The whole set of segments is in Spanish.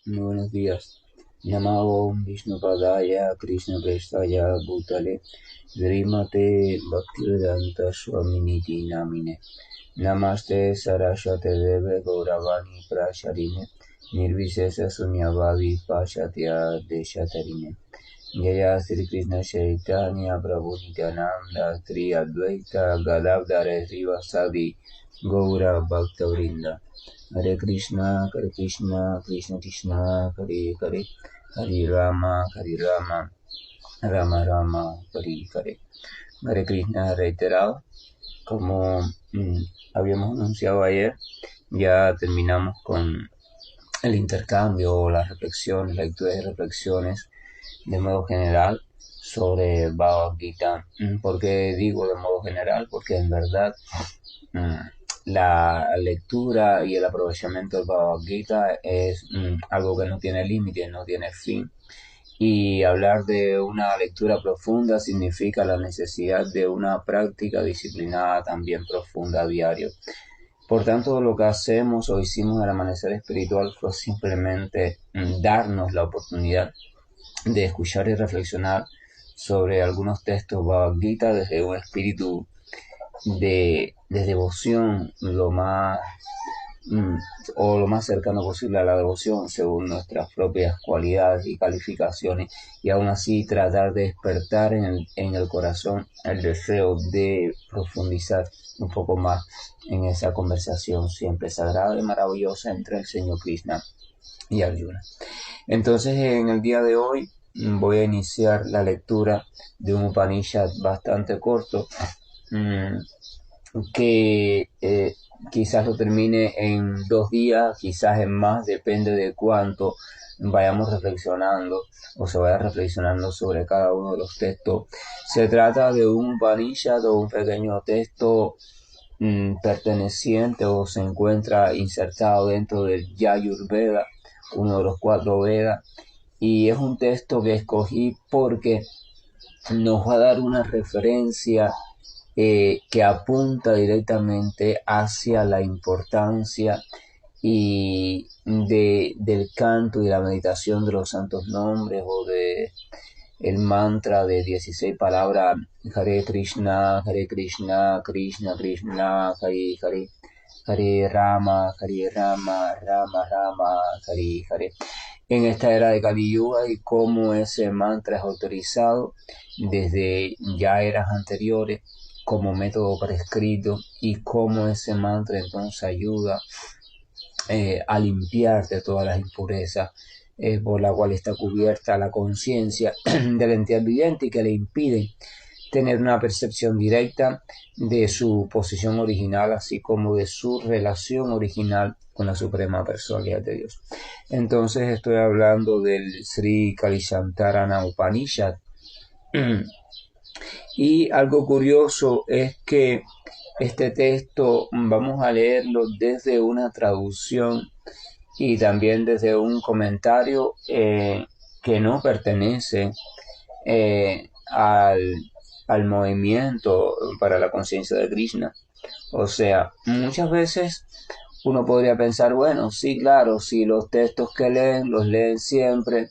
Muy buenos días. Namo Vishnupadaya Krishna Prestaya Bhutale Srimate Bhaktivedanta Swaminiti Namine Namaste Saraswate Deve Gauravani Pracharine Nirvisesa Sunyavadi Pachatya Deshatarine Jaya Sri Krishna Chaitanya Prabhu Nityananda Sri Advaita Gadadhara Srivasadi Gaura Bhaktavrinda Hare Krishna, Krishna Krishna, Hare Hare, Hare Rama, Rama Rama, Hare Hare. Hare Krishna reiterado, como habíamos anunciado ayer, ya terminamos con el intercambio, las reflexiones, lecturas y reflexiones de modo general sobre Bhagavad Gita. ¿Por qué digo de modo general? Porque en verdad la lectura y el aprovechamiento del Bhagavad Gita es algo que no tiene límite, no tiene fin. Y hablar de una lectura profunda significa la necesidad de una práctica disciplinada también profunda a diario. Por tanto, lo que hacemos o hicimos al amanecer espiritual fue simplemente darnos la oportunidad de escuchar y reflexionar sobre algunos textos Bhagavad Gita desde un espíritu de devoción lo más cercano posible a la devoción según nuestras propias cualidades y calificaciones, y aún así tratar de despertar en el corazón el deseo de profundizar un poco más en esa conversación siempre sagrada y maravillosa entre el Señor Krishna y Arjuna. Entonces, en el día de hoy voy a iniciar la lectura de un Upanishad bastante corto que quizás lo termine en 2 días, quizás en más, depende de cuánto vayamos reflexionando o se vaya reflexionando sobre cada uno de los textos. Se trata de un Upanishad o un pequeño texto perteneciente o se encuentra insertado dentro del Yajurveda, uno de los 4 Vedas, y es un texto que escogí porque nos va a dar una referencia que apunta directamente hacia la importancia del canto y la meditación de los santos nombres o de el mantra de 16 palabras Hare Krishna, Krishna Krishna, Hare Hare, Hare Rama, Rama Rama, Hare Hare. En esta era de Kali Yuga y cómo ese mantra es autorizado desde ya eras anteriores como método prescrito y cómo ese mantra entonces ayuda a limpiar de todas las impurezas por la cual está cubierta la conciencia de la entidad viviente y que le impiden tener una percepción directa de su posición original, así como de su relación original con la suprema personalidad de Dios. Entonces estoy hablando del Sri Kalishantarana Upanishad. Y algo curioso es que este texto vamos a leerlo desde una traducción y también desde un comentario que no pertenece al movimiento para la conciencia de Krishna. O sea, muchas veces uno podría pensar, bueno, sí, claro, si los textos que leen los leen siempre,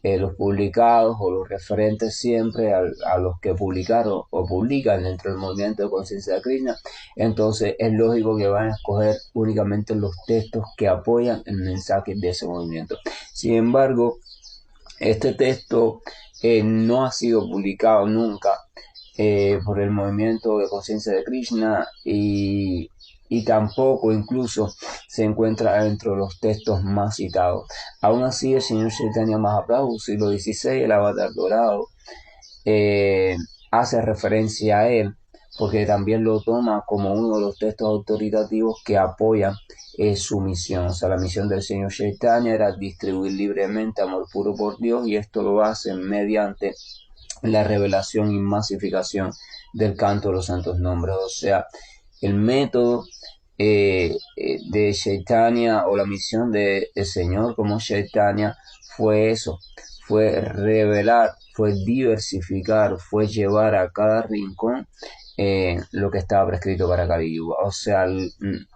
los publicados o los referentes siempre a los que publicaron o publican dentro del movimiento de conciencia de Krishna, entonces es lógico que van a escoger únicamente los textos que apoyan el mensaje de ese movimiento. Sin embargo, este texto no ha sido publicado nunca por el movimiento de conciencia de Krishna y tampoco incluso se encuentra dentro de los textos más citados. Aún así, el señor Chaitanya Mahaprabhu, siglo XVI, el avatar dorado, hace referencia a él porque también lo toma como uno de los textos autoritativos que apoyan su misión. O sea, la misión del señor Chaitanya era distribuir libremente amor puro por Dios y esto lo hace mediante la revelación y masificación del canto de los santos nombres. O sea, el método de Chaitanya o la misión del Señor como Chaitanya fue eso, fue revelar, fue diversificar, fue llevar a cada rincón lo que estaba prescrito para Kali Yuga. O sea,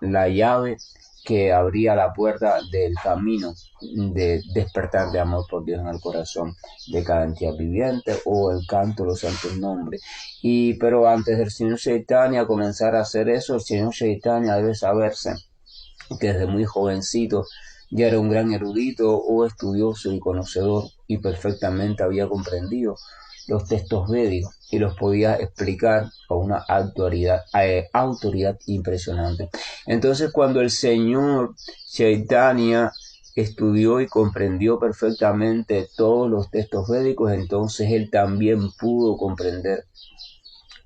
la llave que abría la puerta del camino de despertar de amor por Dios en el corazón de cada entidad viviente, o el canto de los santos nombres. Pero antes del señor Chaitanya comenzar a hacer eso, el señor Chaitanya debe saberse que desde muy jovencito ya era un gran erudito o estudioso y conocedor, y perfectamente había comprendido los textos védicos y los podía explicar con una autoridad impresionante. Entonces, cuando el señor Chaitanya estudió y comprendió perfectamente todos los textos védicos, entonces él también pudo comprender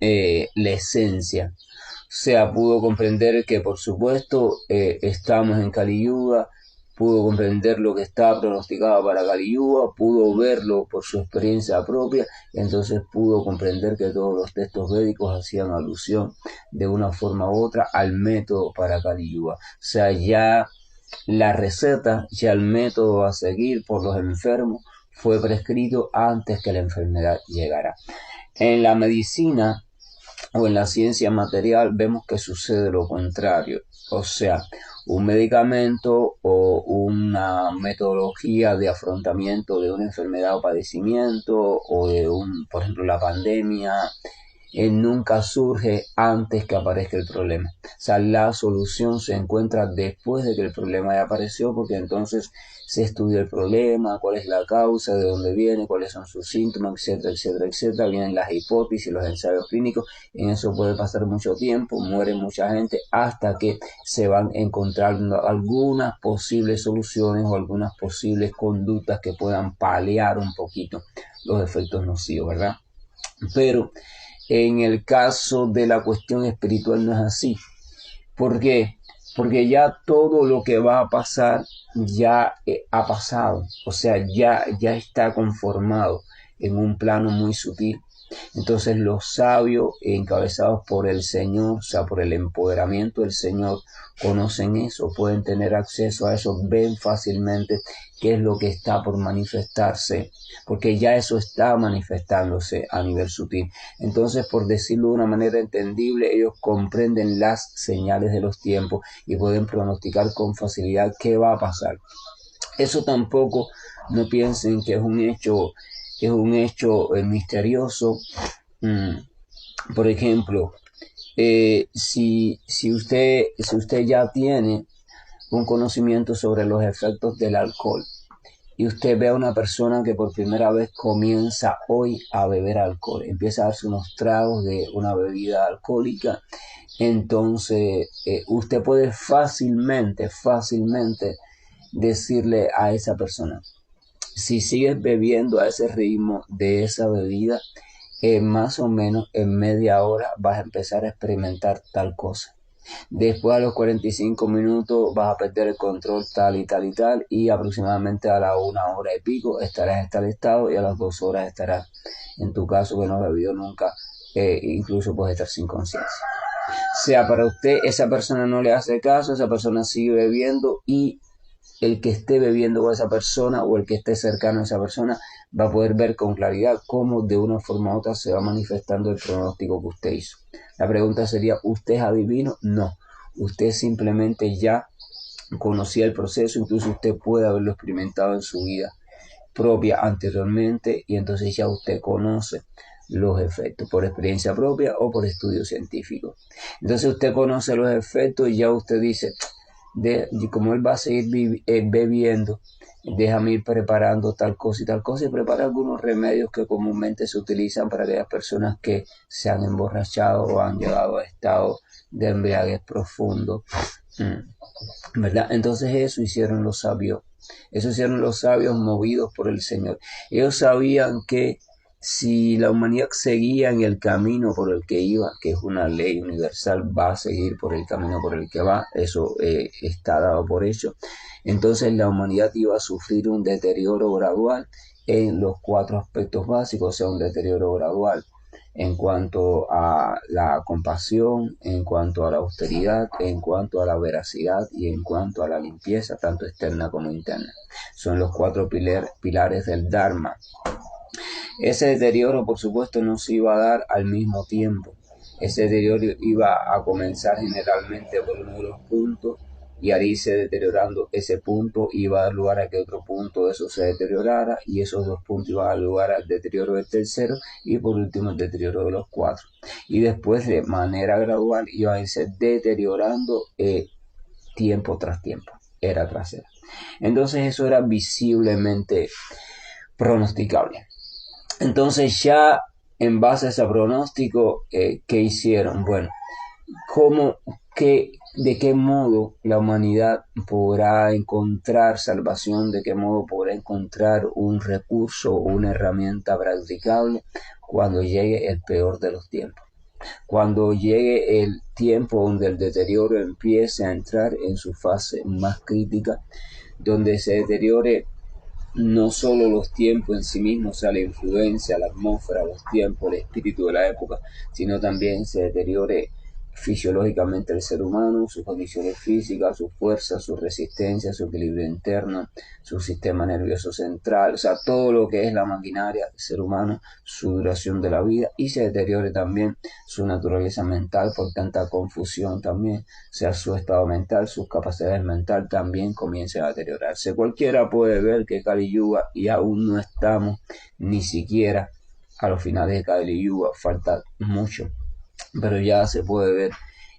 la esencia. O sea, pudo comprender que, por supuesto, estamos en Kali Yuga, pudo comprender lo que estaba pronosticado para Kali Yuga, pudo verlo por su experiencia propia, entonces pudo comprender que todos los textos védicos hacían alusión de una forma u otra al método para Kali Yuga. O sea, ya la receta, ya el método a seguir por los enfermos fue prescrito antes que la enfermedad llegara. En la medicina o en la ciencia material vemos que sucede lo contrario. O sea, un medicamento o una metodología de afrontamiento de una enfermedad o padecimiento, o de por ejemplo, la pandemia, nunca surge antes que aparezca el problema. O sea, la solución se encuentra después de que el problema ya apareció, porque entonces se estudia el problema, cuál es la causa, de dónde viene, cuáles son sus síntomas, etcétera, etcétera, etcétera. Vienen las hipótesis, los ensayos clínicos. En eso puede pasar mucho tiempo, muere mucha gente, hasta que se van encontrando algunas posibles soluciones o algunas posibles conductas que puedan paliar un poquito los efectos nocivos, ¿verdad? Pero en el caso de la cuestión espiritual no es así. ¿Por qué? Porque ya todo lo que va a pasar ya ha pasado. O sea, ya está conformado en un plano muy sutil. Entonces los sabios, encabezados por el Señor, o sea, por el empoderamiento del Señor, conocen eso, pueden tener acceso a eso, ven fácilmente qué es lo que está por manifestarse, porque ya eso está manifestándose a nivel sutil. Entonces, por decirlo de una manera entendible, ellos comprenden las señales de los tiempos y pueden pronosticar con facilidad qué va a pasar. Eso tampoco, no piensen que es un hecho misterioso. Por ejemplo, si usted ya tiene un conocimiento sobre los efectos del alcohol, y usted ve a una persona que por primera vez comienza hoy a beber alcohol, empieza a darse unos tragos de una bebida alcohólica, entonces usted puede fácilmente decirle a esa persona: si sigues bebiendo a ese ritmo de esa bebida, más o menos en media hora vas a empezar a experimentar tal cosa. Después, a los 45 minutos vas a perder el control tal y tal y tal, y aproximadamente a la 1 hora y pico estarás en tal estado, y a las 2 horas estarás, en tu caso que no has bebido nunca, incluso puedes estar sin conciencia. O sea, para usted esa persona no le hace caso, esa persona sigue bebiendo, y el que esté bebiendo con esa persona o el que esté cercano a esa persona va a poder ver con claridad cómo de una forma u otra se va manifestando el pronóstico que usted hizo. La pregunta sería: ¿usted es adivino? No. Usted simplemente ya conocía el proceso, incluso usted puede haberlo experimentado en su vida propia anteriormente, y entonces ya usted conoce los efectos por experiencia propia o por estudio científico. Entonces usted conoce los efectos y ya usted dice: como él va a seguir bebiendo, déjame ir preparando tal cosa y tal cosa, y prepara algunos remedios que comúnmente se utilizan para aquellas personas que se han emborrachado o han llegado a estado de embriaguez profundo, ¿verdad? Entonces eso hicieron los sabios movidos por el Señor. Ellos sabían que si la humanidad seguía en el camino por el que iba, que es una ley universal, va a seguir por el camino por el que va, eso está dado por hecho, entonces la humanidad iba a sufrir un deterioro gradual en los 4 aspectos básicos, o sea, un deterioro gradual en cuanto a la compasión, en cuanto a la austeridad, en cuanto a la veracidad y en cuanto a la limpieza, tanto externa como interna. Son los 4 pilares del Dharma. Ese deterioro, por supuesto, no se iba a dar al mismo tiempo. Ese deterioro iba a comenzar generalmente por uno de los puntos y al irse deteriorando ese punto iba a dar lugar a que otro punto de eso se deteriorara, y esos dos puntos iban a dar lugar al deterioro del tercero y por último el deterioro de los cuatro. Y después de manera gradual iba a irse deteriorando tiempo tras tiempo, era tras era. Entonces eso era visiblemente pronosticable. Entonces ya en base a ese pronóstico, ¿qué hicieron? Bueno, de qué modo la humanidad podrá encontrar salvación, de qué modo podrá encontrar un recurso o una herramienta practicable cuando llegue el peor de los tiempos. Cuando llegue el tiempo donde el deterioro empiece a entrar en su fase más crítica, donde se deteriore no solo los tiempos en sí mismos, o sea, la influencia, la atmósfera, los tiempos, el espíritu de la época, sino también se deteriore fisiológicamente el ser humano, sus condiciones físicas, su fuerza, su resistencia, su equilibrio interno, su sistema nervioso central, o sea, todo lo que es la maquinaria del ser humano, su duración de la vida, y se deteriore también su naturaleza mental por tanta confusión también, o sea, su estado mental, sus capacidades mentales también comiencen a deteriorarse. Cualquiera puede ver que Kali Yuga, y aún no estamos ni siquiera a los finales de Kali Yuga, falta mucho, pero ya se puede ver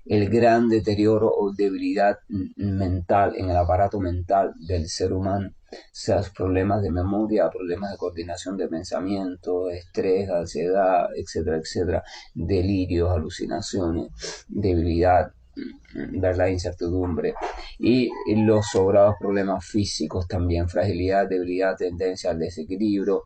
el gran deterioro o debilidad mental en el aparato mental del ser humano, sea problemas de memoria, problemas de coordinación de pensamiento, estrés, ansiedad, etcétera, etcétera, delirios, alucinaciones, debilidad, ¿verdad? Incertidumbre, y los sobrados problemas físicos también, fragilidad, debilidad, tendencia al desequilibrio,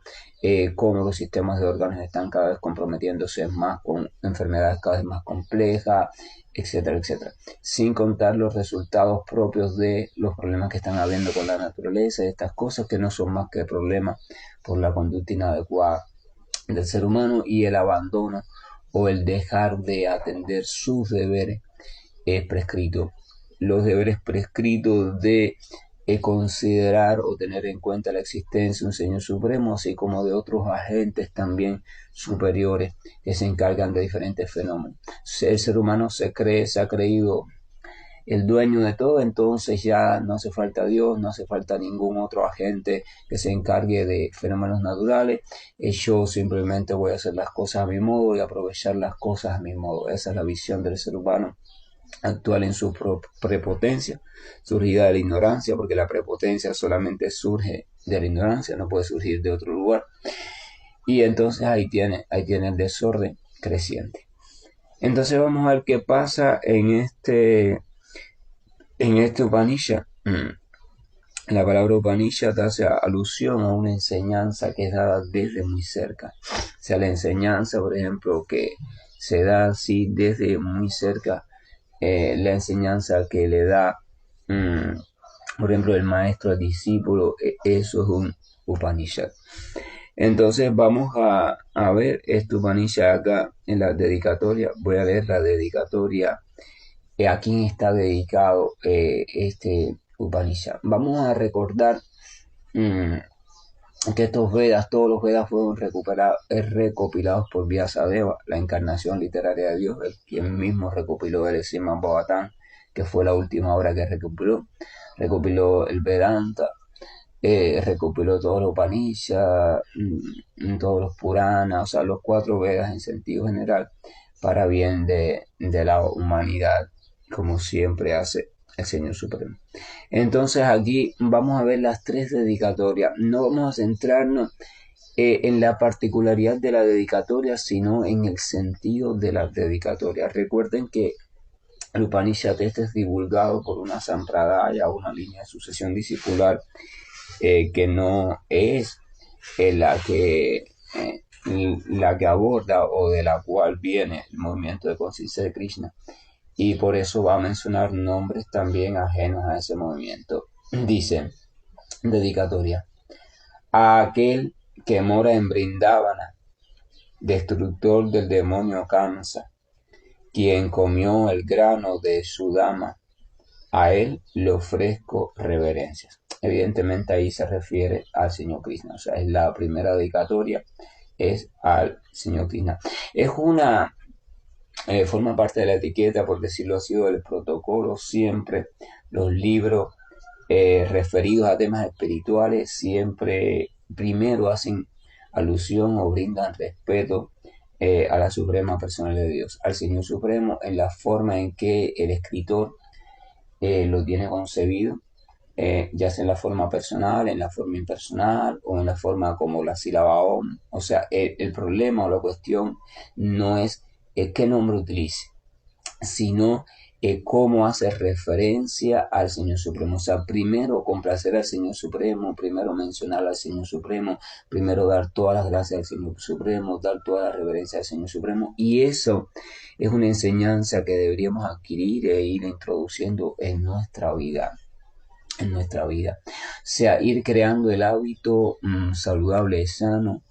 cómo los sistemas de órganos están cada vez comprometiéndose más con enfermedades cada vez más complejas, etcétera, etcétera. Sin contar los resultados propios de los problemas que están habiendo con la naturaleza, estas cosas que no son más que problemas por la conducta inadecuada del ser humano y el abandono o el dejar de atender sus deberes prescritos. Los deberes prescritos de considerar o tener en cuenta la existencia de un Señor Supremo, así como de otros agentes también superiores que se encargan de diferentes fenómenos. El ser humano se ha creído el dueño de todo, entonces ya no hace falta Dios, no hace falta ningún otro agente que se encargue de fenómenos naturales. Yo simplemente voy a hacer las cosas a mi modo y aprovechar las cosas a mi modo. Esa es la visión del ser humano actual en su prepotencia, surgida de la ignorancia, porque la prepotencia solamente surge de la ignorancia, no puede surgir de otro lugar. Y entonces ahí tiene el desorden creciente. Entonces vamos a ver qué pasa en este Upanishad. La palabra Upanishad hace alusión a una enseñanza que es dada desde muy cerca. O sea, la enseñanza, por ejemplo, que se da así desde muy cerca, la enseñanza que le da, por ejemplo, el maestro al discípulo, eso es un Upanishad. Entonces vamos a ver este Upanishad acá en la dedicatoria. Voy a leer la dedicatoria. ¿A quién está dedicado este Upanishad? Vamos a recordar que estos Vedas, todos los Vedas fueron recopilados por Vyasadeva, la encarnación literaria de Dios, quien mismo recopiló el Srimad Bhagavatam, que fue la última obra que recopiló el Vedanta, recopiló todos los Upanishads, todos los Puranas, o sea, los 4 Vedas en sentido general, para bien de la humanidad, como siempre hace el Señor Supremo. Entonces aquí vamos a ver las 3 dedicatorias. No vamos a centrarnos en la particularidad de la dedicatoria, sino en el sentido de las dedicatorias. Recuerden que el Upanishad este es divulgado por una sampradaya, una línea de sucesión discipular, que no es la que aborda o de la cual viene el movimiento de conciencia de Krishna, y por eso va a mencionar nombres también ajenos a ese movimiento. Dice, dedicatoria: a aquel que mora en Vrindavana, destructor del demonio Kamsa, quien comió el grano de Sudama, a él le ofrezco reverencias. Evidentemente ahí se refiere al Señor Krishna, o sea, es la primera dedicatoria, es al Señor Krishna. Es una forma parte de la etiqueta, por decirlo así, o del protocolo. Siempre los libros referidos a temas espirituales siempre primero hacen alusión o brindan respeto a la suprema personalidad de Dios, al Señor Supremo, en la forma en que el escritor lo tiene concebido, ya sea en la forma personal, en la forma impersonal o en la forma como la sílaba OM. O sea, el problema o la cuestión no es qué nombre utilice, sino cómo hace referencia al Señor Supremo. O sea, primero complacer al Señor Supremo, primero mencionar al Señor Supremo, primero dar todas las gracias al Señor Supremo, dar toda la reverencia al Señor Supremo. Y eso es una enseñanza que deberíamos adquirir e ir introduciendo en nuestra vida. En nuestra vida. O sea, ir creando el hábito saludable y sano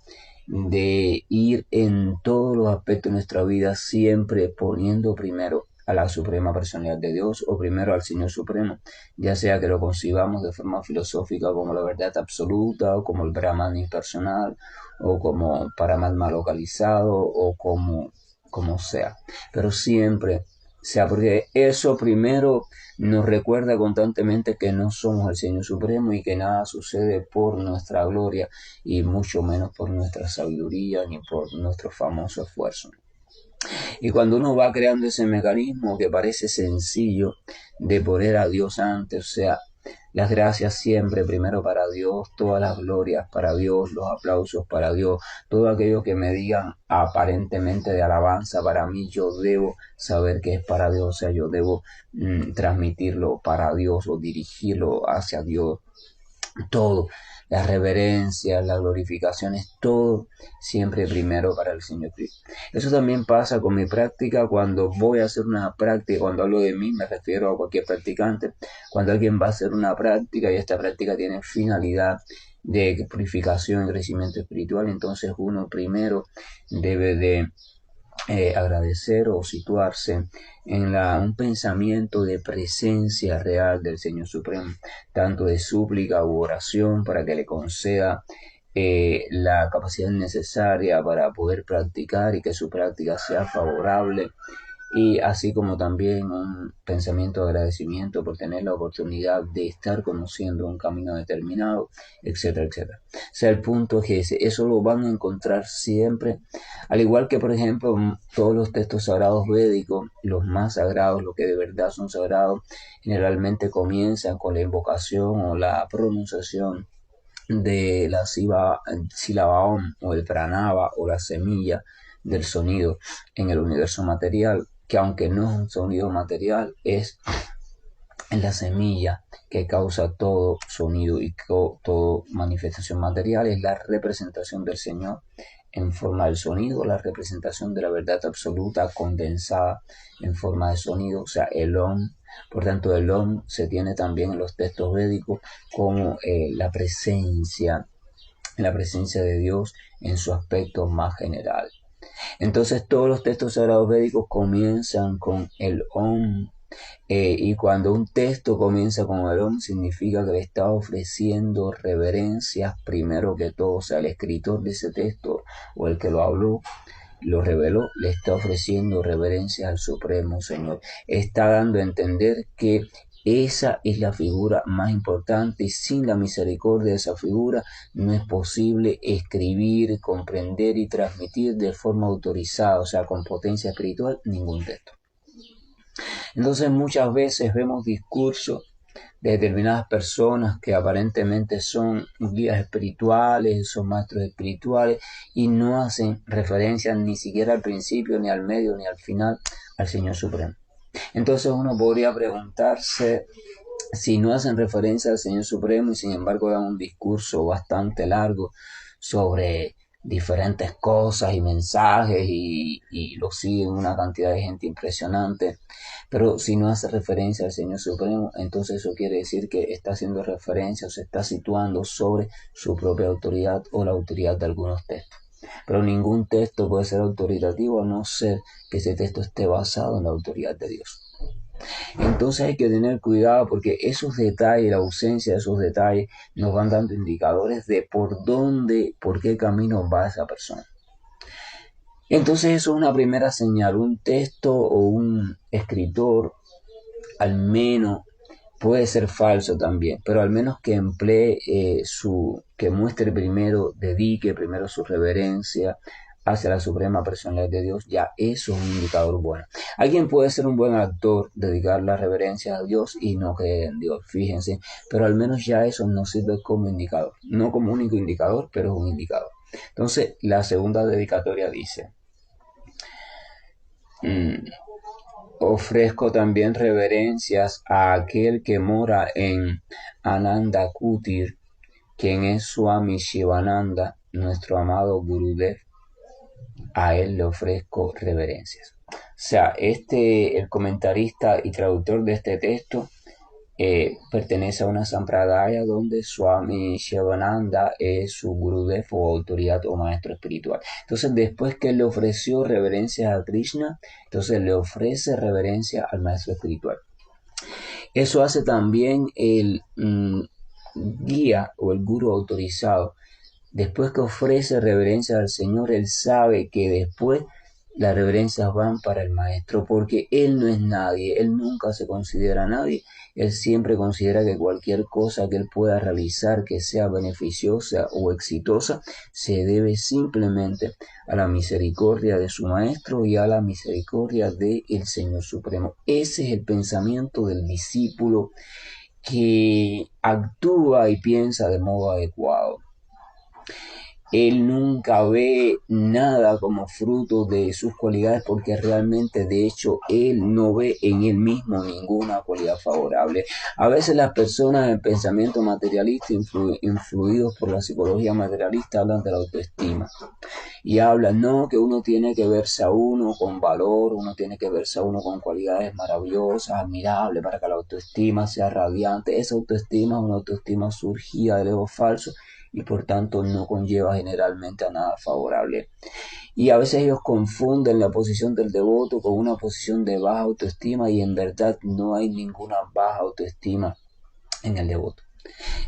de ir en todos los aspectos de nuestra vida siempre poniendo primero a la suprema personalidad de Dios o primero al Señor Supremo, ya sea que lo concibamos de forma filosófica como la verdad absoluta o como el Brahman impersonal o como Paramatma localizado o como sea, pero siempre sea porque eso primero nos recuerda constantemente que no somos el Señor Supremo y que nada sucede por nuestra gloria y mucho menos por nuestra sabiduría ni por nuestro famoso esfuerzo. Y cuando uno va creando ese mecanismo que parece sencillo de poner a Dios antes, o sea, las gracias siempre primero para Dios, todas las glorias para Dios, los aplausos para Dios, todo aquello que me digan aparentemente de alabanza para mí, yo debo saber que es para Dios, o sea, yo debo transmitirlo para Dios o dirigirlo hacia Dios, todo, las reverencias, las glorificaciones, todo siempre primero para el Señor Cristo. Eso también pasa con mi práctica cuando voy a hacer una práctica, cuando hablo de mí me refiero a cualquier practicante, cuando alguien va a hacer una práctica y esta práctica tiene finalidad de purificación y crecimiento espiritual, entonces uno primero debe de agradecer o situarse en un pensamiento de presencia real del Señor Supremo, tanto de súplica u oración para que le conceda la capacidad necesaria para poder practicar y que su práctica sea favorable, y así como también un pensamiento de agradecimiento por tener la oportunidad de estar conociendo un camino determinado, etcétera, etcétera. O sea, el punto es que eso lo van a encontrar siempre, al igual que, por ejemplo, todos los textos sagrados védicos, los más sagrados, los que de verdad son sagrados, generalmente comienzan con la invocación o la pronunciación de la sílaba Om o el pranava o la semilla del sonido en el universo material, que aunque no es un sonido material, es la semilla que causa todo sonido y toda manifestación material, es la representación del Señor en forma del sonido, la representación de la verdad absoluta condensada en forma de sonido, o sea, el Om. Por tanto, el Om se tiene también en los textos védicos como la presencia de Dios en su aspecto más general. Entonces todos los textos sagrados védicos comienzan con el Om, y cuando un texto comienza con el Om significa que le está ofreciendo reverencias primero que todo, o sea, el escritor de ese texto o el que lo habló, lo reveló, le está ofreciendo reverencias al Supremo Señor. Está dando a entender que esa es la figura más importante y sin la misericordia de esa figura no es posible escribir, comprender y transmitir de forma autorizada, o sea, con potencia espiritual, ningún texto. Entonces muchas veces vemos discursos de determinadas personas que aparentemente son guías espirituales, son maestros espirituales y no hacen referencia ni siquiera al principio, ni al medio, ni al final al Señor Supremo. Entonces uno podría preguntarse si no hacen referencia al Señor Supremo y sin embargo dan un discurso bastante largo sobre diferentes cosas y mensajes y lo siguen una cantidad de gente impresionante, pero si no hace referencia al Señor Supremo, entonces eso quiere decir que está haciendo referencia o se está situando sobre su propia autoridad o la autoridad de algunos textos. Pero ningún texto puede ser autoritativo a no ser que ese texto esté basado en la autoridad de Dios. Entonces hay que tener cuidado porque esos detalles, la ausencia de esos detalles, nos van dando indicadores de por qué camino va esa persona. Entonces eso es una primera señal. Un texto o un escritor al menos puede ser falso también, pero al menos que emplee que muestre primero, dedique primero su reverencia hacia la suprema personalidad de Dios, ya eso es un indicador bueno. Alguien puede ser un buen actor, dedicar la reverencia a Dios y no creer en Dios, fíjense, pero al menos ya eso no sirve como indicador, no como único indicador, pero es un indicador. Entonces, la segunda dedicatoria dice, mm, ofrezco también reverencias a aquel que mora en Ananda Kutir, quien es Swami Shivananda, nuestro amado Gurudev. A él le ofrezco reverencias. O sea, el comentarista y traductor de este texto pertenece a una sampradaya donde Swami Shivananda es su Gurudev o autoridad o maestro espiritual. Entonces, después que él le ofreció reverencia a Krishna, entonces le ofrece reverencia al maestro espiritual. Eso hace también el guía o el guru autorizado. Después que ofrece reverencia al Señor, él sabe que después las reverencias van para el Maestro, porque él no es nadie, él nunca se considera nadie, él siempre considera que cualquier cosa que él pueda realizar que sea beneficiosa o exitosa, se debe simplemente a la misericordia de su Maestro y a la misericordia del Señor Supremo. Ese es el pensamiento del discípulo que actúa y piensa de modo adecuado. Él nunca ve nada como fruto de sus cualidades porque realmente, de hecho, él no ve en él mismo ninguna cualidad favorable. A veces las personas en pensamiento materialista, influidos por la psicología materialista, hablan de la autoestima y hablan, no, que uno tiene que verse a uno con valor, uno tiene que verse a uno con cualidades maravillosas, admirables, para que la autoestima sea radiante. Esa autoestima es una autoestima surgida del ego falso y por tanto no conlleva generalmente a nada favorable. Y a veces ellos confunden la posición del devoto con una posición de baja autoestima y en verdad no hay ninguna baja autoestima en el devoto.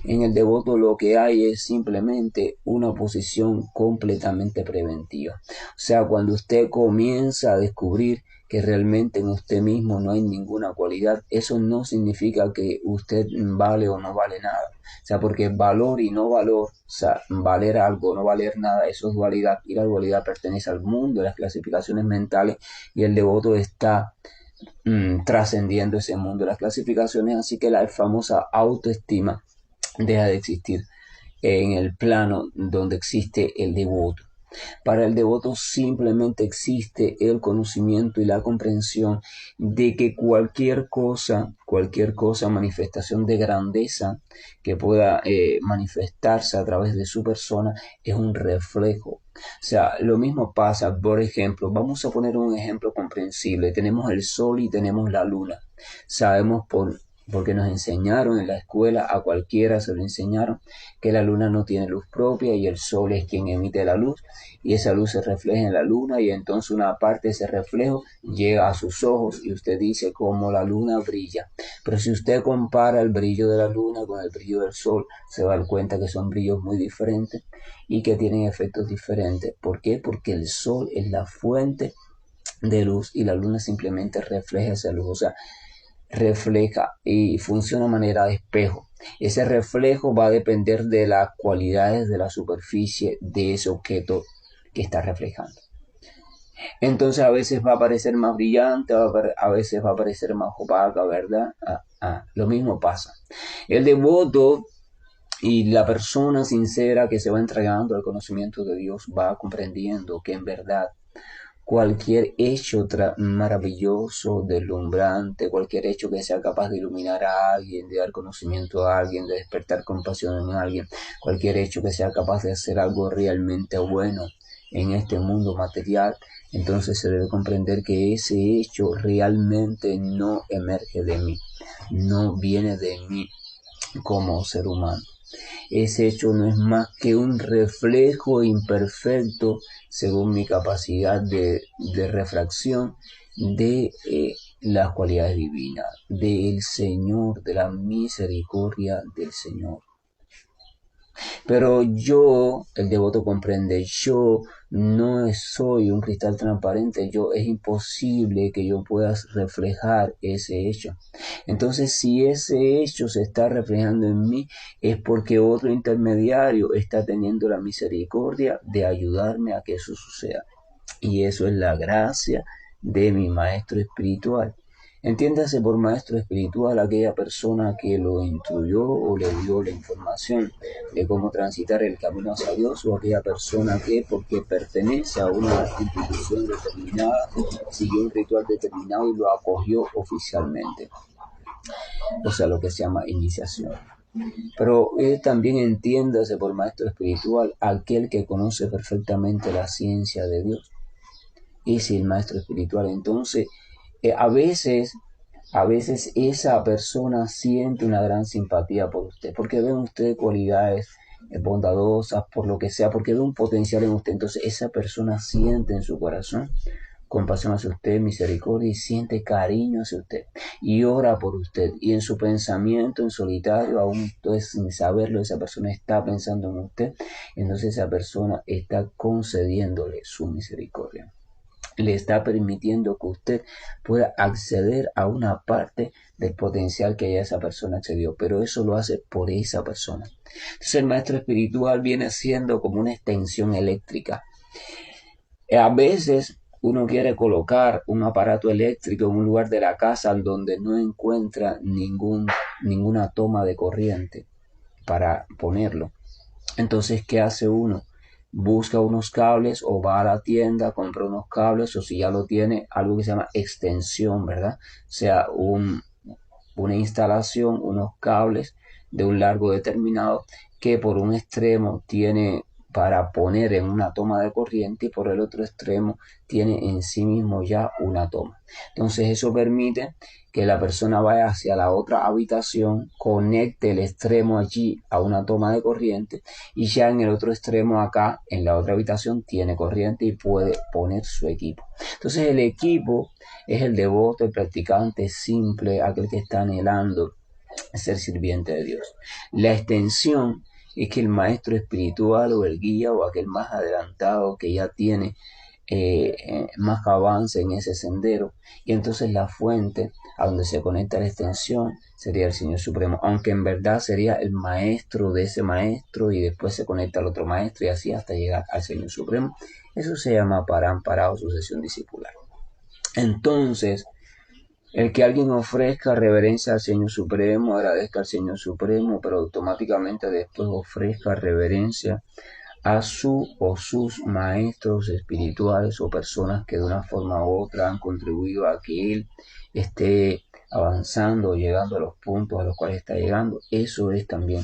En el devoto lo que hay es simplemente una posición completamente preventiva. O sea, cuando usted comienza a descubrir que realmente en usted mismo no hay ninguna cualidad, eso no significa que usted vale o no vale nada. O sea, porque valor y no valor, o sea, valer algo o no valer nada, eso es dualidad. Y la dualidad pertenece al mundo de las clasificaciones mentales y el devoto está trascendiendo ese mundo de las clasificaciones, así que la famosa autoestima deja de existir en el plano donde existe el devoto. Para el devoto simplemente existe el conocimiento y la comprensión de que cualquier cosa, manifestación de grandeza que pueda manifestarse a través de su persona es un reflejo. O sea, lo mismo pasa, por ejemplo, vamos a poner un ejemplo comprensible. Tenemos el sol y tenemos la luna. Sabemos porque nos enseñaron en la escuela, a cualquiera se lo enseñaron, que la luna no tiene luz propia y el sol es quien emite la luz y esa luz se refleja en la luna y entonces una parte de ese reflejo llega a sus ojos y usted dice cómo la luna brilla. Pero si usted compara el brillo de la luna con el brillo del sol, se va a dar cuenta que son brillos muy diferentes y que tienen efectos diferentes. ¿Por qué? Porque el sol es la fuente de luz y la luna simplemente refleja esa luz. O sea, refleja y funciona de manera de espejo. Ese reflejo va a depender de las cualidades de la superficie de ese objeto que está reflejando. Entonces a veces va a parecer más brillante, a veces va a parecer más opaca, ¿verdad? Lo mismo pasa. El devoto y la persona sincera que se va entregando al conocimiento de Dios va comprendiendo que en verdad cualquier hecho maravilloso, deslumbrante, cualquier hecho que sea capaz de iluminar a alguien, de dar conocimiento a alguien, de despertar compasión en alguien, cualquier hecho que sea capaz de hacer algo realmente bueno en este mundo material, entonces se debe comprender que ese hecho realmente no emerge de mí, no viene de mí como ser humano. Ese hecho no es más que un reflejo imperfecto, según mi capacidad de refracción, de las cualidades divinas, del Señor, de la misericordia del Señor. Pero yo, el devoto comprende, yo no soy un cristal transparente, yo es imposible que yo pueda reflejar ese hecho. Entonces, si ese hecho se está reflejando en mí, es porque otro intermediario está teniendo la misericordia de ayudarme a que eso suceda. Y eso es la gracia de mi maestro espiritual. Entiéndase por maestro espiritual aquella persona que lo instruyó o le dio la información de cómo transitar el camino hacia Dios, o aquella persona que, porque pertenece a una institución determinada, siguió un ritual determinado y lo acogió oficialmente, o sea, lo que se llama iniciación. Pero también entiéndase por maestro espiritual aquel que conoce perfectamente la ciencia de Dios. Es el maestro espiritual. Entonces, a veces esa persona siente una gran simpatía por usted, porque ve en usted cualidades bondadosas, por lo que sea, porque ve un potencial en usted. Entonces, esa persona siente en su corazón compasión hacia usted, misericordia, y siente cariño hacia usted y ora por usted, y en su pensamiento en solitario, aún entonces sin saberlo, esa persona está pensando en usted. Entonces esa persona está concediéndole su misericordia, le está permitiendo que usted pueda acceder a una parte del potencial que ya esa persona accedió, pero eso lo hace por esa persona. Entonces el maestro espiritual viene siendo como una extensión eléctrica. A veces uno quiere colocar un aparato eléctrico en un lugar de la casa donde no encuentra ninguna toma de corriente para ponerlo. Entonces, ¿qué hace uno? Busca unos cables o va a la tienda, compra unos cables, o si ya lo tiene, algo que se llama extensión, ¿verdad? O sea, una instalación, unos cables de un largo determinado que por un extremo tiene para poner en una toma de corriente y por el otro extremo tiene en sí mismo ya una toma. Entonces eso permite que la persona vaya hacia la otra habitación, conecte el extremo allí a una toma de corriente y ya en el otro extremo acá, en la otra habitación, tiene corriente y puede poner su equipo. Entonces el equipo es el devoto, el practicante simple, aquel que está anhelando ser sirviente de Dios. La extensión es que el maestro espiritual o el guía o aquel más adelantado que ya tiene más avance en ese sendero, y entonces la fuente a donde se conecta la extensión sería el Señor Supremo, aunque en verdad sería el maestro de ese maestro y después se conecta al otro maestro y así hasta llegar al Señor Supremo. Eso se llama parampara o sucesión discipular. Entonces, el que alguien ofrezca reverencia al Señor Supremo, agradezca al Señor Supremo, pero automáticamente después ofrezca reverencia a su o sus maestros espirituales o personas que de una forma u otra han contribuido a que él esté avanzando, llegando a los puntos a los cuales está llegando. Eso es también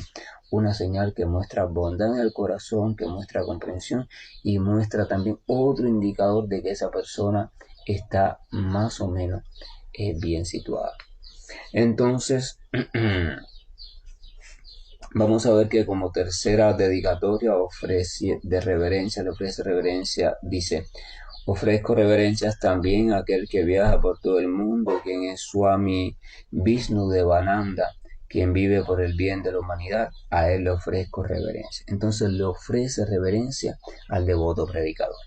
una señal que muestra bondad en el corazón, que muestra comprensión y muestra también otro indicador de que esa persona está más o menos bien situada. Entonces, vamos a ver que como tercera dedicatoria ofrece de reverencia, le ofrece reverencia, dice: ofrezco reverencias también a aquel que viaja por todo el mundo, quien es Swami Vishnu Devananda, quien vive por el bien de la humanidad. A él le ofrezco reverencia. Entonces le ofrece reverencia al devoto predicador,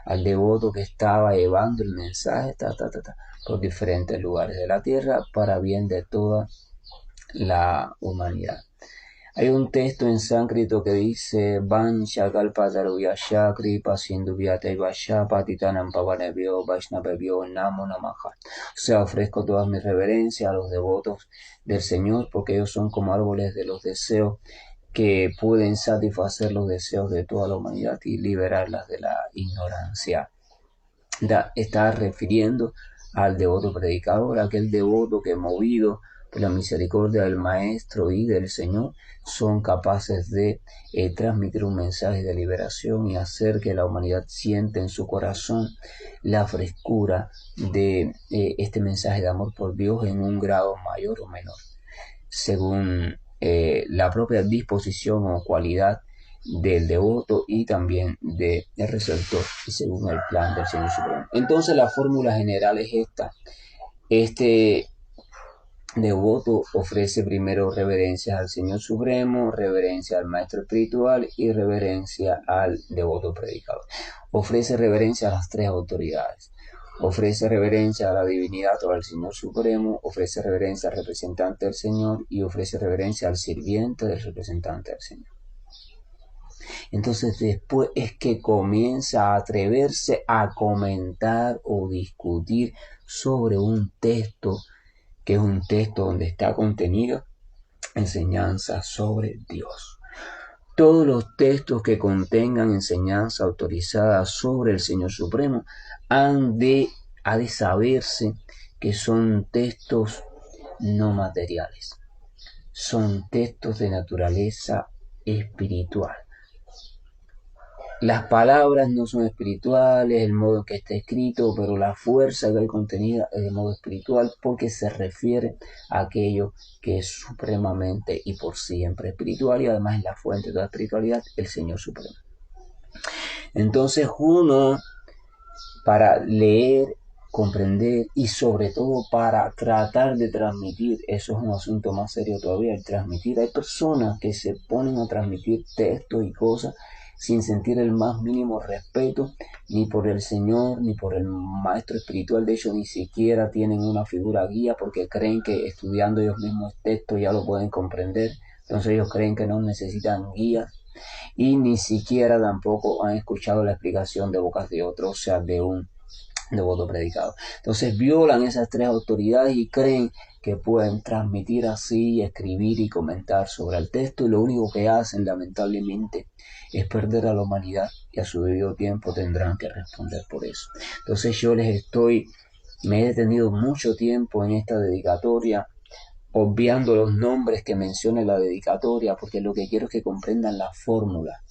al devoto que estaba llevando el mensaje por diferentes lugares de la tierra para bien de toda la humanidad. Hay un texto en sánscrito que dice: Vancha kalpataruyasha kripa sindhuvyate vasha patitanam pavanebhyo vaishnavebhyo namo namaha. O sea, ofrezco todas mis reverencias a los devotos del Señor, porque ellos son como árboles de los deseos que pueden satisfacer los deseos de toda la humanidad y liberarlas de la ignorancia. Está refiriendo al devoto predicador, aquel devoto que, movido por la misericordia del Maestro y del Señor, son capaces de transmitir un mensaje de liberación y hacer que la humanidad sienta en su corazón la frescura de este mensaje de amor por Dios en un grado mayor o menor, según la propia disposición o cualidad del devoto y también del receptor, y según el plan del Señor Supremo. Entonces la fórmula general es esta. Este devoto ofrece primero reverencias al Señor Supremo, reverencia al Maestro Espiritual y reverencia al devoto predicador. Ofrece reverencia a las tres autoridades. Ofrece reverencia a la divinidad o al Señor Supremo, ofrece reverencia al representante del Señor y ofrece reverencia al sirviente del representante del Señor. Entonces después es que comienza a atreverse a comentar o discutir sobre un texto, que es un texto donde está contenido enseñanza sobre Dios. Todos los textos que contengan enseñanza autorizada sobre el Señor Supremo ha de saberse que son textos no materiales, son textos de naturaleza espiritual. Las palabras no son espirituales, el modo en que está escrito, pero la fuerza que hay contenida es de modo espiritual porque se refiere a aquello que es supremamente y por siempre espiritual y además es la fuente de toda espiritualidad, el Señor Supremo. Entonces uno, para leer, comprender y sobre todo para tratar de transmitir, eso es un asunto más serio todavía, el transmitir. Hay personas que se ponen a transmitir textos y cosas sin sentir el más mínimo respeto ni por el Señor ni por el maestro espiritual. De hecho, ni siquiera tienen una figura guía porque creen que estudiando ellos mismos textos ya lo pueden comprender. Entonces ellos creen que no necesitan guías y ni siquiera tampoco han escuchado la explicación de bocas de otros, o sea, de un devoto predicado. Entonces violan esas tres autoridades y creen que pueden transmitir así, escribir y comentar sobre el texto, y lo único que hacen lamentablemente es perder a la humanidad y a su debido tiempo tendrán que responder por eso. Entonces yo me he detenido mucho tiempo en esta dedicatoria, obviando los nombres que menciona la dedicatoria, porque lo que quiero es que comprendan la fórmula,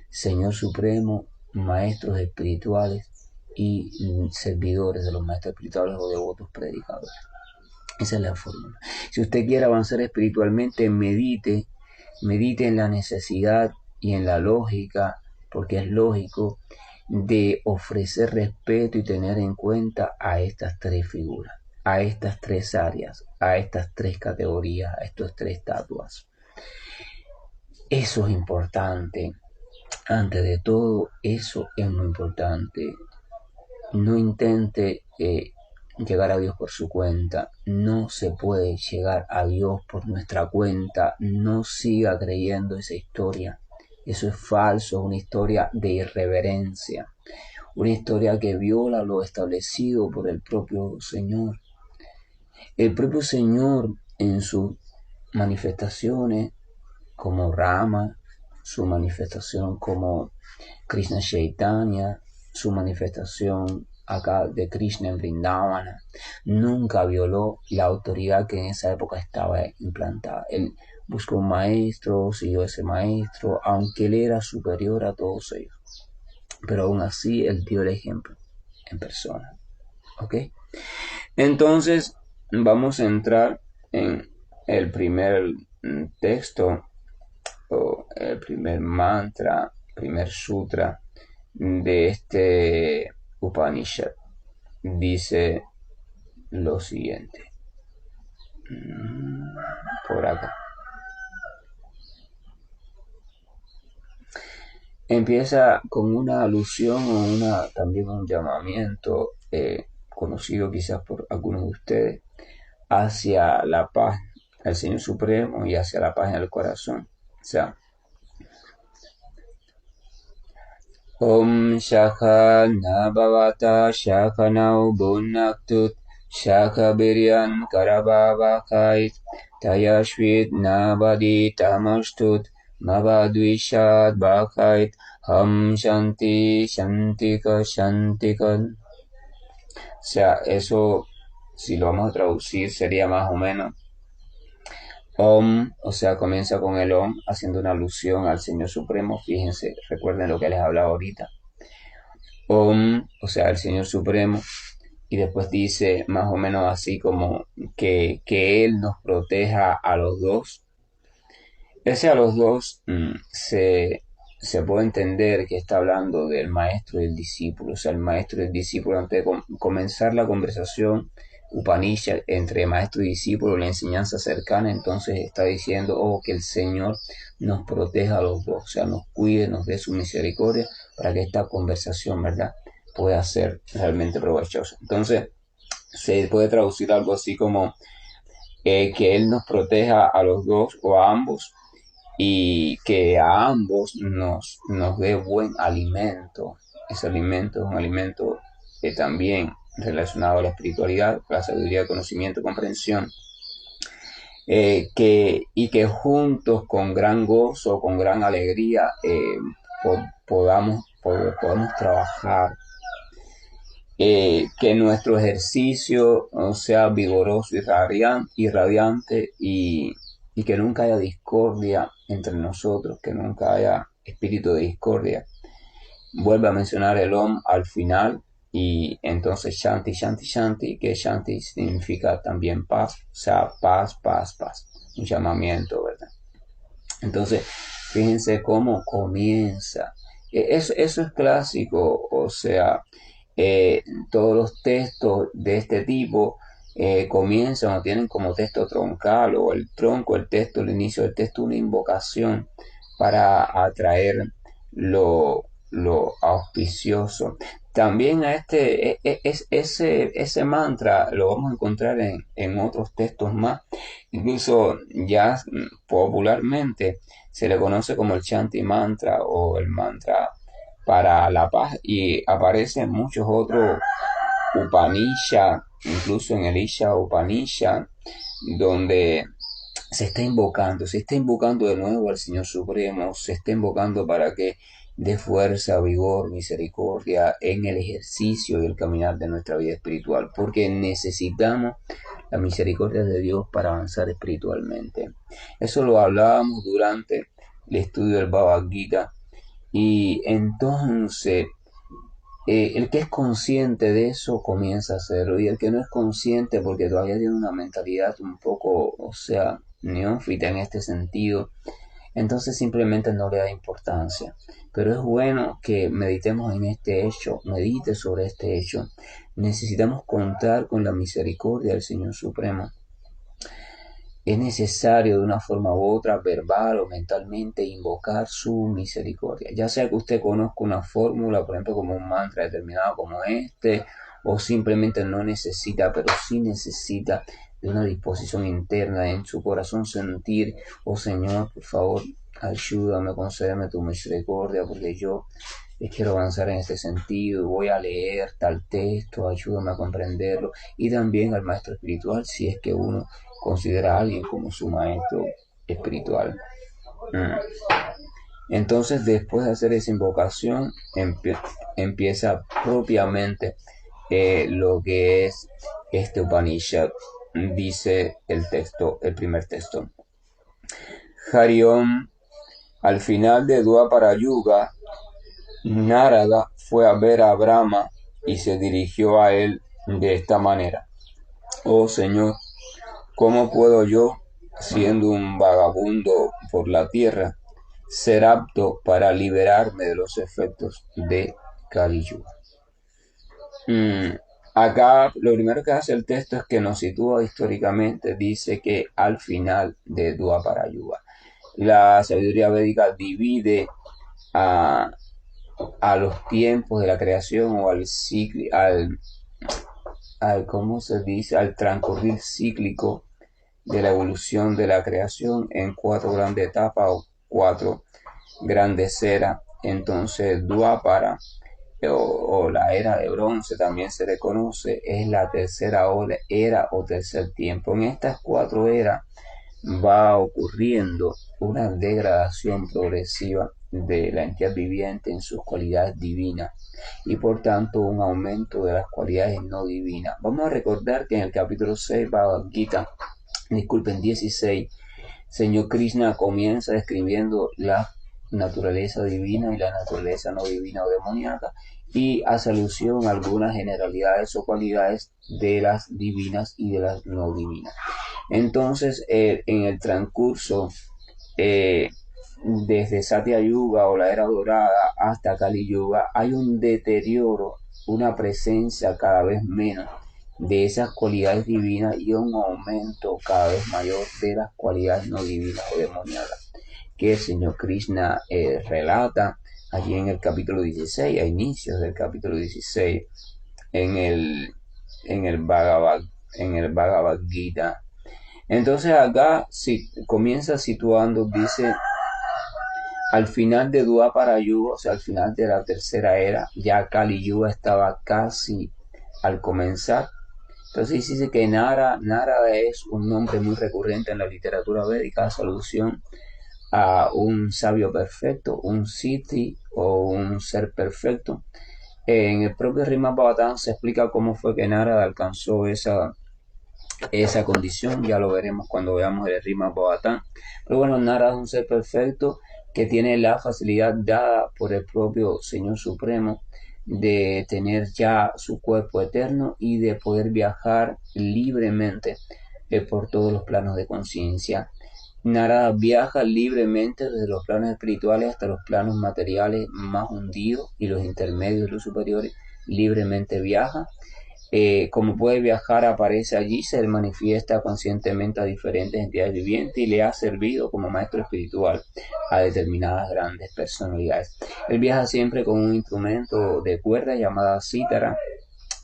Señor Supremo, maestros espirituales y servidores de los maestros espirituales o devotos predicadores. Esa es la fórmula. Si usted quiere avanzar espiritualmente, medite en la necesidad y en la lógica, porque es lógico, de ofrecer respeto y tener en cuenta a estas tres figuras, a estas tres áreas, a estas tres categorías, a estos tres estatuas. Eso es importante. Antes de todo, eso es muy importante. No intente llegar a Dios por su cuenta. No se puede llegar a Dios por nuestra cuenta. No siga creyendo esa historia. Eso es falso, es una historia de irreverencia. Una historia que viola lo establecido por el propio Señor. El propio Señor en sus manifestaciones como Rama, su manifestación como Krishna Chaitanya, su manifestación acá de Krishna en Vrindavana, nunca violó la autoridad que en esa época estaba implantada. Él buscó un maestro, siguió ese maestro, aunque él era superior a todos ellos. Pero aún así él dio el ejemplo en persona. ¿Ok? Entonces vamos a entrar en el primer texto o el primer mantra, primer sutra de este Upanishad. Dice lo siguiente. Por acá. Empieza con una alusión o también un llamamiento conocido quizás por algunos de ustedes hacia la paz al Señor Supremo y hacia la paz en el corazón. O sea, Om Shakha Nabhavata Shakha Nau Bunaktut Shakha Biryan Karabhavakait Tayashvit Nabadi Tamashtut Mavadvishad Bhakait Ham Shanti Shantika Shantika. O sea, eso, si lo vamos a traducir, sería más o menos Om, o sea, comienza con el Om, haciendo una alusión al Señor Supremo. Fíjense, recuerden lo que les hablaba ahorita. Om, o sea, el Señor Supremo. Y después dice más o menos así como que Él nos proteja a los dos. Ese a los dos se puede entender que está hablando del maestro y el discípulo. O sea, el maestro y el discípulo, antes de comenzar la conversación, Upanishad, entre maestro y discípulo, la enseñanza cercana, entonces está diciendo, que el Señor nos proteja a los dos, o sea, nos cuide, nos dé su misericordia para que esta conversación, ¿verdad?, pueda ser realmente provechosa. Entonces, se puede traducir algo así como que Él nos proteja a los dos o a ambos y que a ambos nos dé buen alimento. Ese alimento es un alimento también relacionado a la espiritualidad, la sabiduría, conocimiento, comprensión, y que juntos con gran gozo, con gran alegría, podamos trabajar, que nuestro ejercicio sea vigoroso y radiante, y que nunca haya discordia entre nosotros, que nunca haya espíritu de discordia. Vuelve a mencionar el Om al final, y entonces Shanti, Shanti, Shanti, que Shanti significa también paz, o sea, paz, paz, paz, un llamamiento, ¿verdad? Entonces, fíjense cómo comienza. Eso es clásico, o sea, todos los textos de este tipo comienzan o tienen como texto troncal, o el tronco, el texto, el inicio del texto, una invocación para atraer lo auspicioso. También a ese mantra lo vamos a encontrar en otros textos más. Incluso ya popularmente se le conoce como el Chanti Mantra o el mantra para la paz, y aparece en muchos otros Upanishad, incluso en el Isha Upanishad, donde se está invocando de nuevo al Señor Supremo, se está invocando para que dé fuerza, vigor, misericordia en el ejercicio y el caminar de nuestra vida espiritual, porque necesitamos la misericordia de Dios para avanzar espiritualmente. Eso lo hablábamos durante el estudio del Bhagavad Gita, y entonces el que es consciente de eso comienza a hacerlo, y el que no es consciente porque todavía tiene una mentalidad un poco, o sea, neófita en este sentido, entonces simplemente no le da importancia. Pero es bueno que meditemos en este hecho, medite sobre este hecho. Necesitamos contar con la misericordia del Señor Supremo. Es necesario de una forma u otra, verbal o mentalmente, invocar su misericordia. Ya sea que usted conozca una fórmula, por ejemplo, como un mantra determinado como este, o simplemente no necesita, pero sí necesita de una disposición interna en su corazón, sentir, Señor, por favor, ayúdame, concédeme tu misericordia, porque yo quiero avanzar en este sentido, voy a leer tal texto, ayúdame a comprenderlo, y también al maestro espiritual, si es que uno considera a alguien como su maestro espiritual. Entonces, después de hacer esa invocación, empieza propiamente lo que es este Upanishad. Dice el texto, el primer texto: Hari Om. Al final de Dwapara Yuga, Narada fue a ver a Brahma y se dirigió a él de esta manera: Oh Señor, ¿cómo puedo yo, siendo un vagabundo por la tierra, ser apto para liberarme de los efectos de Kali Yuga? Acá lo primero que hace el texto es que nos sitúa históricamente, dice que al final de Dwapara Yuga. La sabiduría védica divide a los tiempos de la creación, o al ciclo, ¿cómo se dice?, al transcurrir cíclico de la evolución de la creación, en 4 grandes etapas o 4 grandes eras. Entonces Dwapara o la era de bronce también se le conoce, es la tercera era o tercer tiempo. En estas 4 eras va ocurriendo una degradación progresiva de la entidad viviente en sus cualidades divinas, y por tanto un aumento de las cualidades no divinas. Vamos a recordar que en el capítulo 6 Bhagavad Gita, 16, Señor Krishna comienza describiendo la naturaleza divina y la naturaleza no divina o demoníaca, y hace alusión a algunas generalidades o cualidades de las divinas y de las no divinas. Entonces, en el transcurso, desde Satya Yuga o la era dorada hasta Kali Yuga, hay un deterioro, una presencia cada vez menos de esas cualidades divinas y un aumento cada vez mayor de las cualidades no divinas o demoníacas que el Señor Krishna relata allí en el capítulo 16, a inicios del capítulo 16, en el, en el Bhagavad Gita. Entonces acá comienza situando, dice, al final de Dwapara Yuga, o sea, al final de la tercera era, ya Kali Yuga estaba casi al comenzar. Entonces dice que Narada es un nombre muy recurrente en la literatura védica, hace alusión a un sabio perfecto, un Siddhi o un ser perfecto. En el propio Srimad Bhagavatam se explica cómo fue que Narada alcanzó esa condición, ya lo veremos cuando veamos el Srimad Bhagavatam. Pero bueno, Narada es un ser perfecto que tiene la facilidad dada por el propio Señor Supremo de tener ya su cuerpo eterno y de poder viajar libremente por todos los planos de conciencia. Narada viaja libremente desde los planos espirituales hasta los planos materiales más hundidos y los intermedios y los superiores. Libremente viaja. Como puede viajar, aparece allí, se manifiesta conscientemente a diferentes entidades vivientes y le ha servido como maestro espiritual a determinadas grandes personalidades. Él viaja siempre con un instrumento de cuerda llamada cítara,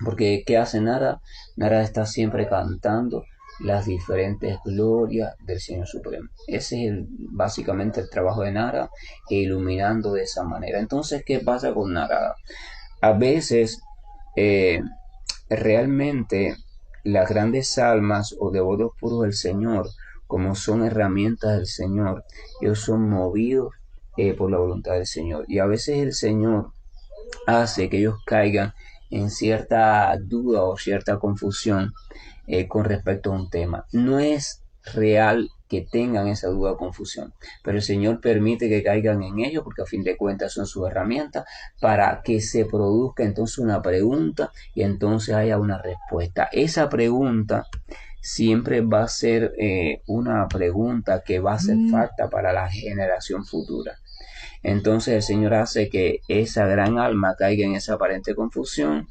porque ¿qué hace Narada? Narada está siempre cantando las diferentes glorias del Señor Supremo. Ese es básicamente el trabajo de Narada, iluminando de esa manera. Entonces, ¿qué pasa con Narada? A veces realmente las grandes almas o devotos puros del Señor, como son herramientas del Señor, ellos son movidos por la voluntad del Señor. Y a veces el Señor hace que ellos caigan en cierta duda o cierta confusión con respecto a un tema. No es real que tengan esa duda o confusión, pero el Señor permite que caigan en ello porque a fin de cuentas son sus herramientas para que se produzca entonces una pregunta y entonces haya una respuesta. Esa pregunta siempre va a ser una pregunta que va a hacer falta para la generación futura. Entonces el Señor hace que esa gran alma caiga en esa aparente confusión.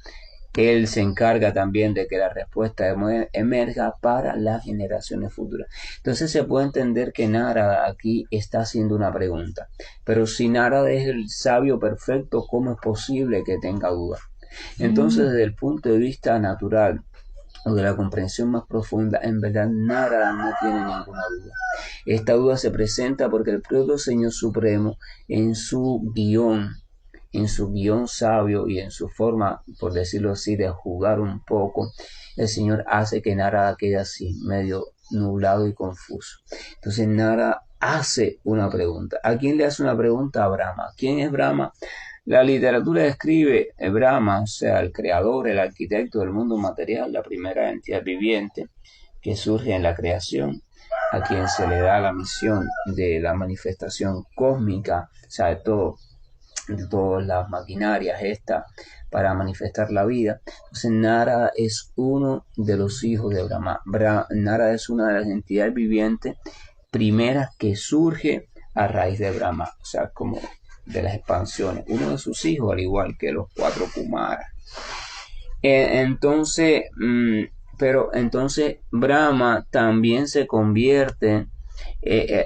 Él se encarga también de que la respuesta emerja para las generaciones futuras. Entonces se puede entender que Narada aquí está haciendo una pregunta. Pero si Narada es el sabio perfecto, ¿cómo es posible que tenga duda? Entonces, desde el punto de vista natural o de la comprensión más profunda, en verdad Narada no tiene ninguna duda. Esta duda se presenta porque el propio Señor Supremo en su guión sabio y en su forma, por decirlo así, de jugar un poco, el Señor hace que Narada quede así, medio nublado y confuso. Entonces Narada hace una pregunta. ¿A quién le hace una pregunta? A Brahma. ¿Quién es Brahma? La literatura describe a Brahma, o sea, el creador, el arquitecto del mundo material, la primera entidad viviente que surge en la creación, a quien se le da la misión de la manifestación cósmica, o sea, de todas las maquinarias estas para manifestar la vida. Entonces Narada es uno de los hijos de Brahma. Narada es una de las entidades vivientes primeras que surge a raíz de Brahma, o sea, como de las expansiones, uno de sus hijos, al igual que los 4 Kumaras. Entonces Brahma también se convierte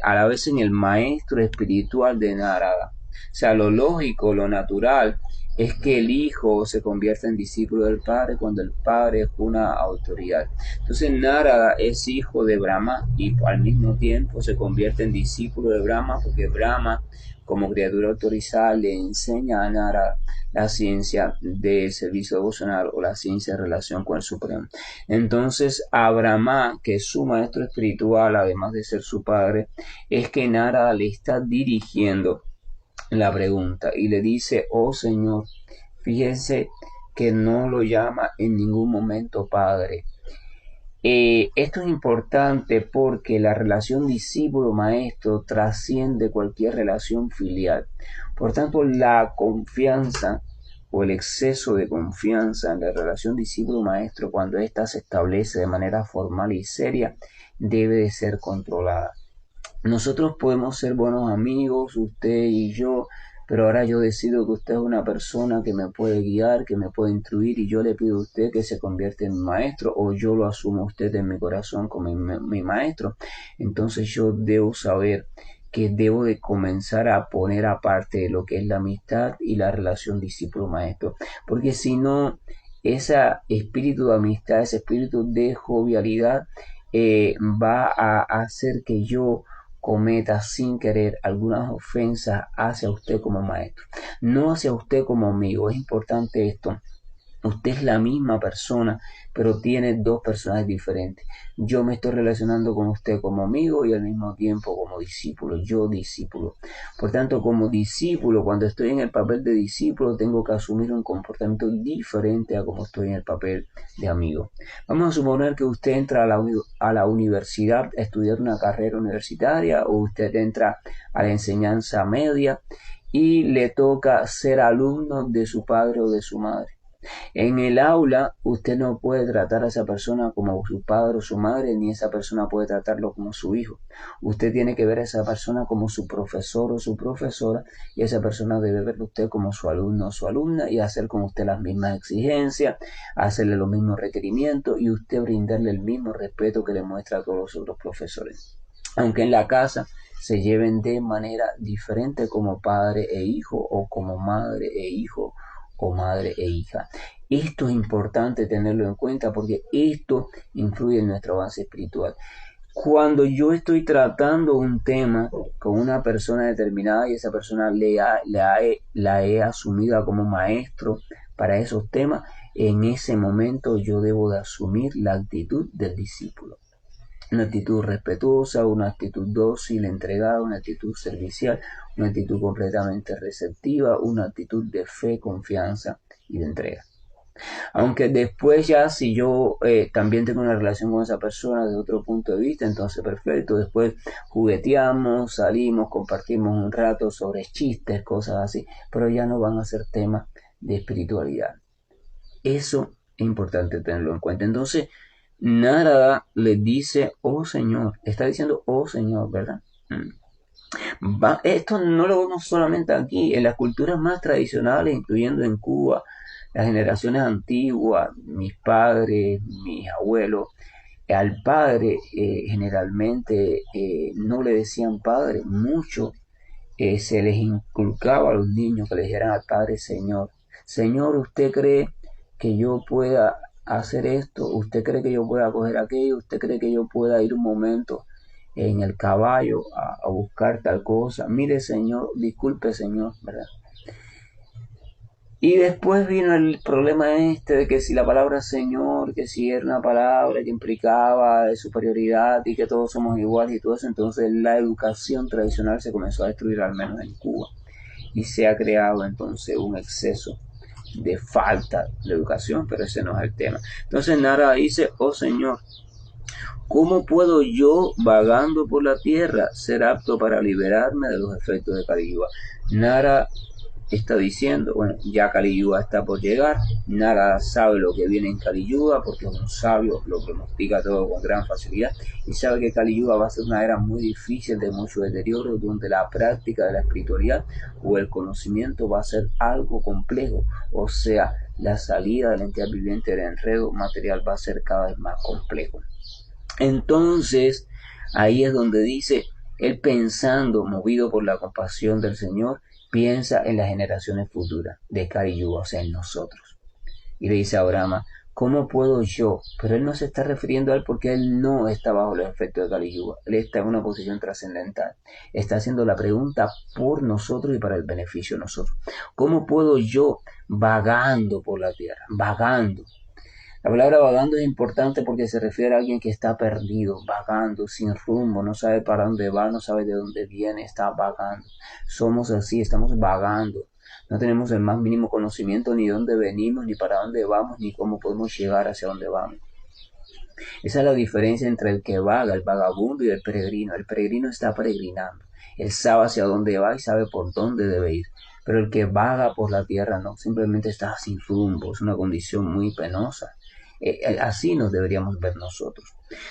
a la vez en el maestro espiritual de Narada. O sea, lo lógico, lo natural es que el hijo se convierta en discípulo del padre cuando el padre es una autoridad. Entonces Narada es hijo de Brahma y al mismo tiempo se convierte en discípulo de Brahma porque Brahma, como criatura autorizada, le enseña a Narada la ciencia del servicio devocional o la ciencia de relación con el Supremo. Entonces a Brahma, que es su maestro espiritual, además de ser su padre, es que Narada le está dirigiendo la pregunta y le dice: oh Señor, fíjense que no lo llama en ningún momento padre. Esto es importante porque la relación discípulo-maestro trasciende cualquier relación filial. Por tanto, la confianza o el exceso de confianza en la relación discípulo-maestro, cuando ésta se establece de manera formal y seria, debe de ser controlada. Nosotros podemos ser buenos amigos, usted y yo, pero ahora yo decido que usted es una persona que me puede guiar, que me puede instruir, y yo le pido a usted que se convierta en mi maestro, o yo lo asumo a usted en mi corazón como mi maestro. Entonces yo debo saber que debo de comenzar a poner aparte lo que es la amistad y la relación discípulo-maestro, porque si no, ese espíritu de amistad, ese espíritu de jovialidad, va a hacer que yo cometa sin querer algunas ofensas hacia usted como maestro, no hacia usted como amigo. Es importante esto. Usted es la misma persona, pero tiene dos personajes diferentes. Yo me estoy relacionando con usted como amigo y al mismo tiempo como discípulo, yo discípulo. Por tanto, como discípulo, cuando estoy en el papel de discípulo, tengo que asumir un comportamiento diferente a como estoy en el papel de amigo. Vamos a suponer que usted entra a la universidad a estudiar una carrera universitaria, o usted entra a la enseñanza media y le toca ser alumno de su padre o de su madre. En el aula, usted no puede tratar a esa persona como su padre o su madre, ni esa persona puede tratarlo como su hijo. Usted tiene que ver a esa persona como su profesor o su profesora, y esa persona debe verlo usted como su alumno o su alumna, y hacer con usted las mismas exigencias, hacerle los mismos requerimientos, y usted brindarle el mismo respeto que le muestra a todos los otros profesores. Aunque en la casa se lleven de manera diferente como padre e hijo, o como madre e hijo, o madre e hija. Esto es importante tenerlo en cuenta, porque esto influye en nuestro avance espiritual. Cuando yo estoy tratando un tema con una persona determinada y esa persona la he asumido como maestro para esos temas, en ese momento yo debo de asumir la actitud del discípulo. Una actitud respetuosa, una actitud dócil, entregada, una actitud servicial, una actitud completamente receptiva, una actitud de fe, confianza y de entrega. Aunque después ya, si yo también tengo una relación con esa persona desde otro punto de vista, entonces perfecto, después jugueteamos, salimos, compartimos un rato sobre chistes, cosas así, pero ya no van a ser temas de espiritualidad. Eso es importante tenerlo en cuenta. Entonces, Narada le dice, oh Señor, está diciendo, oh Señor, ¿verdad? Esto no lo vemos solamente aquí, en las culturas más tradicionales, incluyendo en Cuba, las generaciones antiguas, mis padres, mis abuelos, al padre generalmente no le decían padre, mucho se les inculcaba a los niños que le dijeran al padre Señor. Señor, ¿usted cree que yo pueda hacer esto? ¿Usted cree que yo pueda coger aquello? ¿Usted cree que yo pueda ir un momento en el caballo a buscar tal cosa? Mire, Señor, disculpe, Señor, ¿verdad? Y después vino el problema de que si la palabra Señor, que si era una palabra que implicaba de superioridad y que todos somos iguales y todo eso, entonces la educación tradicional se comenzó a destruir, al menos en Cuba, y se ha creado entonces un exceso de falta de educación, pero ese no es el tema. Entonces Nara dice, oh Señor, ¿cómo puedo yo, vagando por la tierra, ser apto para liberarme de los efectos de Kali Yuga? Nara está diciendo, bueno, ya Kali Yuga está por llegar, Narada sabe lo que viene en Kali Yuga, porque es un sabio, lo pronostica todo con gran facilidad, y sabe que Kali Yuga va a ser una era muy difícil, de mucho deterioro, donde la práctica de la espiritualidad o el conocimiento va a ser algo complejo, o sea, la salida de la entidad viviente del enredo material va a ser cada vez más complejo. Entonces, ahí es donde dice, él pensando, movido por la compasión del Señor, piensa en las generaciones futuras de Kali Yuga, o sea, en nosotros. Y le dice a Brahma, ¿cómo puedo yo? Pero él no se está refiriendo a él, porque él no está bajo los efectos de Kali Yuga. Él está en una posición trascendental. Está haciendo la pregunta por nosotros y para el beneficio de nosotros. ¿Cómo puedo yo, vagando por la tierra, vagando? La palabra vagando es importante porque se refiere a alguien que está perdido, vagando, sin rumbo, no sabe para dónde va, no sabe de dónde viene, está vagando. Somos así, estamos vagando. No tenemos el más mínimo conocimiento ni de dónde venimos, ni para dónde vamos, ni cómo podemos llegar hacia dónde vamos. Esa es la diferencia entre el que vaga, el vagabundo, y el peregrino. El peregrino está peregrinando. Él sabe hacia dónde va y sabe por dónde debe ir. Pero el que vaga por la tierra no, simplemente está sin rumbo. Es una condición muy penosa. Así nos deberíamos ver nosotros.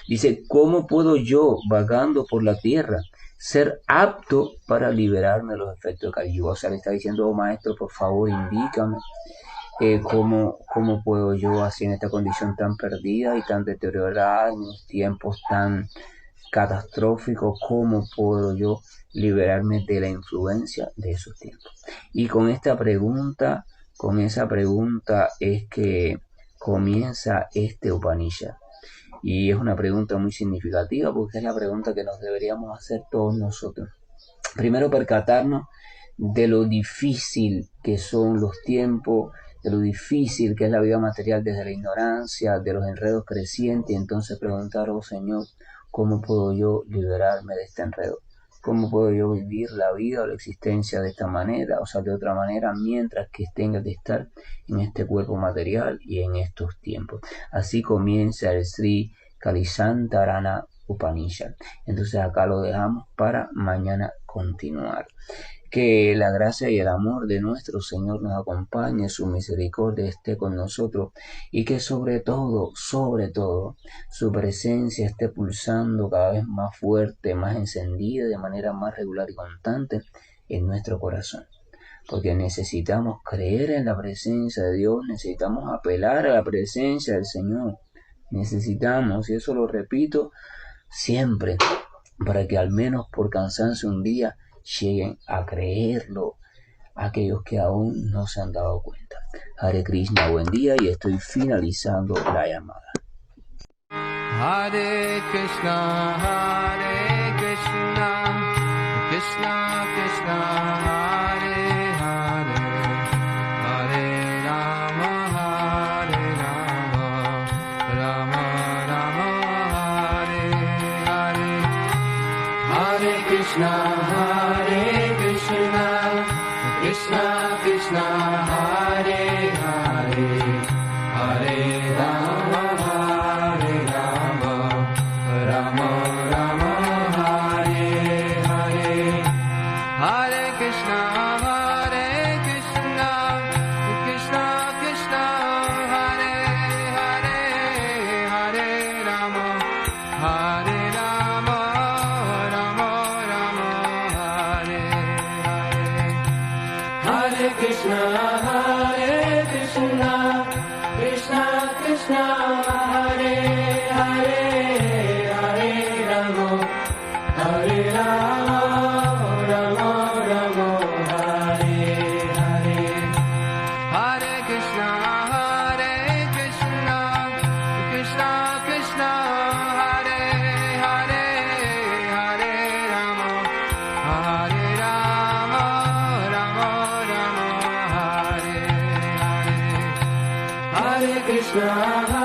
Dice, ¿cómo puedo yo, vagando por la tierra, ser apto para liberarme de los efectos de Kali Yuga. O sea, le está diciendo, oh maestro, por favor, indícame cómo puedo yo, así en esta condición tan perdida y tan deteriorada, en unos tiempos tan catastróficos, cómo puedo yo liberarme de la influencia de esos tiempos. Y con esa pregunta es que comienza este Upanishad. Y es una pregunta muy significativa porque es la pregunta que nos deberíamos hacer todos nosotros. Primero, percatarnos de lo difícil que son los tiempos, de lo difícil que es la vida material desde la ignorancia, de los enredos crecientes, y entonces preguntar, oh Señor, ¿cómo puedo yo liberarme de este enredo? ¿Cómo puedo yo vivir la vida o la existencia de esta manera, o sea, de otra manera, mientras que tenga que estar en este cuerpo material y en estos tiempos? Así comienza el Sri Kalisantarana Upanishad. Entonces acá lo dejamos para mañana continuar. Que la gracia y el amor de nuestro Señor nos acompañe, su misericordia esté con nosotros y que sobre todo, su presencia esté pulsando cada vez más fuerte, más encendida, de manera más regular y constante en nuestro corazón. Porque necesitamos creer en la presencia de Dios, necesitamos apelar a la presencia del Señor, necesitamos, y eso lo repito siempre, para que al menos por cansancio un día lleguen a creerlo aquellos que aún no se han dado cuenta. Hare Krishna, buen día, y estoy finalizando la llamada. Hare Krishna, Krishna Krishna, Hare Hare, Hare Rama, Rama Rama, Hare Hare. Hare Krishna, Krishna Krishna, Hare Hare, Hare Rama, Rama Rama, Hare Hare. Hare Krishna, Krishna Krishna, Hare Hare, Hare Rama, Rama Rama, Hare Hare. Hare Krishna, Krishna Krishna, Hare Hare, Hare Rama, Rama Rama, Hare Hare. Hare Krishna, Krishna Krishna, Hare Hare, Hare Rama, Rama Rama, Hare Hare. Hare Krishna,